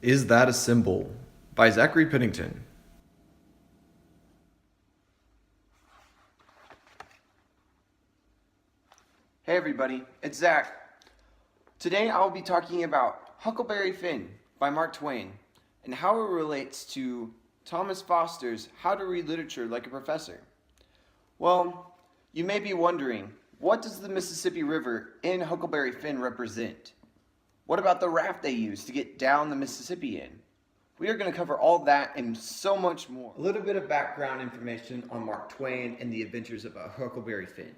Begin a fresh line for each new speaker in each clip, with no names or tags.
Is That a Symbol? By Zachary Pennington.
Hey everybody, it's Zach. Today I'll be talking about Huckleberry Finn by Mark Twain and how it relates to Thomas Foster's How to Read Literature Like a Professor. Well, you may be wondering, what does the Mississippi River in Huckleberry Finn represent? What about the raft they used to get down the Mississippi in? We are going to cover all that and so much more. A little bit of background information on Mark Twain and the adventures of Huckleberry Finn.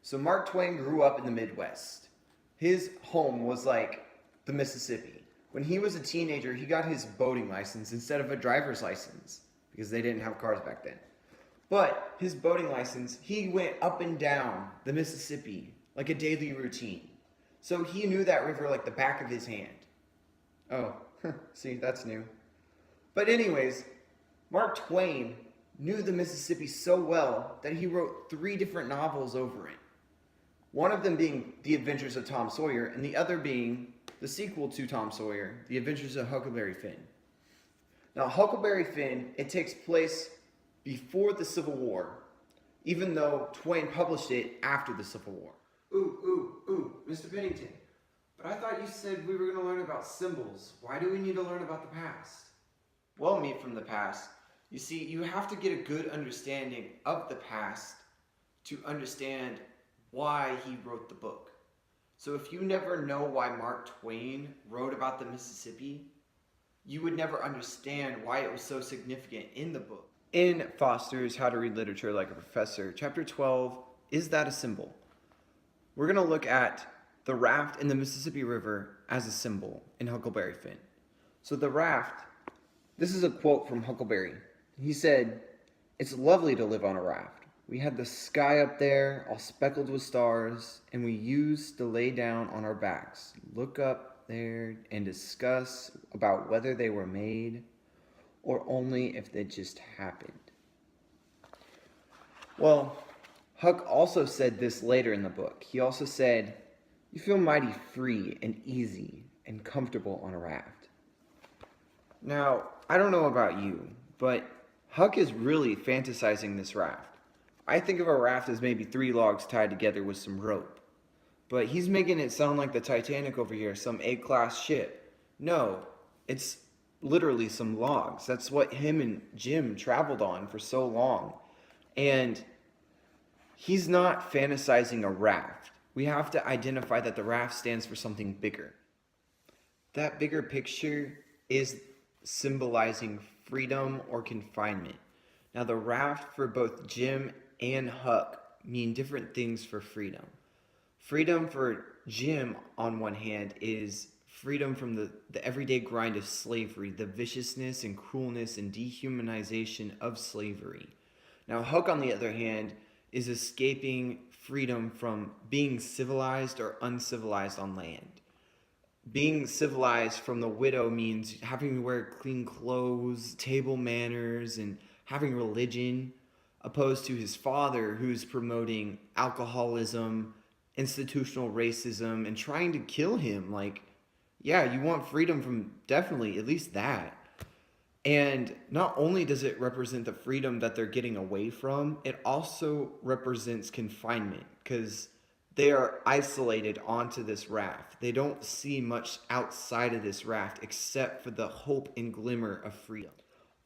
So Mark Twain grew up in the Midwest. His home was like the Mississippi. When he was a teenager, he got his boating license instead of a driver's license because they didn't have cars back then. But his boating license, he went up and down the Mississippi like a daily routine. So he knew that river like the back of his hand. Oh, see, that's new. But anyways, Mark Twain knew the Mississippi so well that he wrote 3 different novels over it. One of them being The Adventures of Tom Sawyer, and the other being the sequel to Tom Sawyer, The Adventures of Huckleberry Finn. Now, Huckleberry Finn, it takes place before the Civil War, even though Twain published it after the Civil War. Ooh, Mr. Pennington, but I thought you said we were going to learn about symbols. Why do we need to learn about the past? Well, me from the past, you see, you have to get a good understanding of the past to understand why he wrote the book. So if you never know why Mark Twain wrote about the Mississippi, you would never understand why it was so significant in the book. In Foster's How to Read Literature Like a Professor, Chapter 12, Is That a Symbol? We're going to look at the raft in the Mississippi River as a symbol in Huckleberry Finn. So the raft, this is a quote from Huckleberry. He said, "It's lovely to live on a raft. We had the sky up there, all speckled with stars, and we used to lay down on our backs, look up there, and discuss about whether they were made, or only if they just happened." Well, Huck also said this later in the book. He also said, "You feel mighty free and easy and comfortable on a raft." Now, I don't know about you, but Huck is really fantasizing this raft. I think of a raft as maybe 3 logs tied together with some rope. But he's making it sound like the Titanic over here, some A-class ship. No, it's literally some logs. That's what him and Jim traveled on for so long. And he's not fantasizing a raft. We have to identify that the raft stands for something bigger. That bigger picture is symbolizing freedom or confinement. Now, the raft for both Jim and Huck mean different things for freedom. Freedom for Jim, on one hand, is freedom from the everyday grind of slavery, the viciousness and cruelness and dehumanization of slavery. Now, Huck, on the other hand, is escaping freedom from being civilized or uncivilized on land. Being civilized from the widow means having to wear clean clothes, table manners, and having religion, opposed to his father, who's promoting alcoholism, institutional racism, and trying to kill him. Like, yeah, you want freedom from definitely at least that. And not only does it represent the freedom that they're getting away from, it also represents confinement because they are isolated onto this raft. They don't see much outside of this raft except for the hope and glimmer of freedom.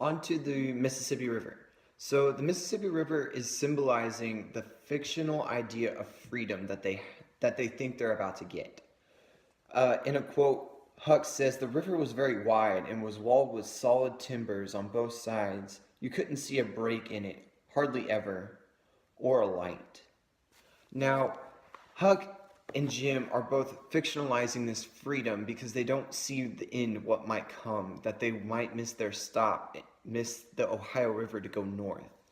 Onto the Mississippi River. So the Mississippi River is symbolizing the fictional idea of freedom that they think they're about to get. In a quote, Huck says, "The river was very wide and was walled with solid timbers on both sides. You couldn't see a break in it, hardly ever, or a light." Now, Huck and Jim are both fictionalizing this freedom because they don't see the end, what might come, that they might miss their stop, miss the Ohio River to go north.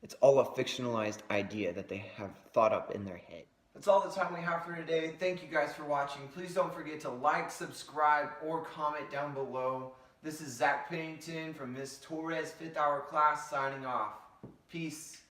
It's all a fictionalized idea that they have thought up in their head. That's all the time we have for today. Thank you guys for watching. Please don't forget to like, subscribe, or comment down below. This is Zach Pennington from Miss Torres' 5th hour class signing off. Peace.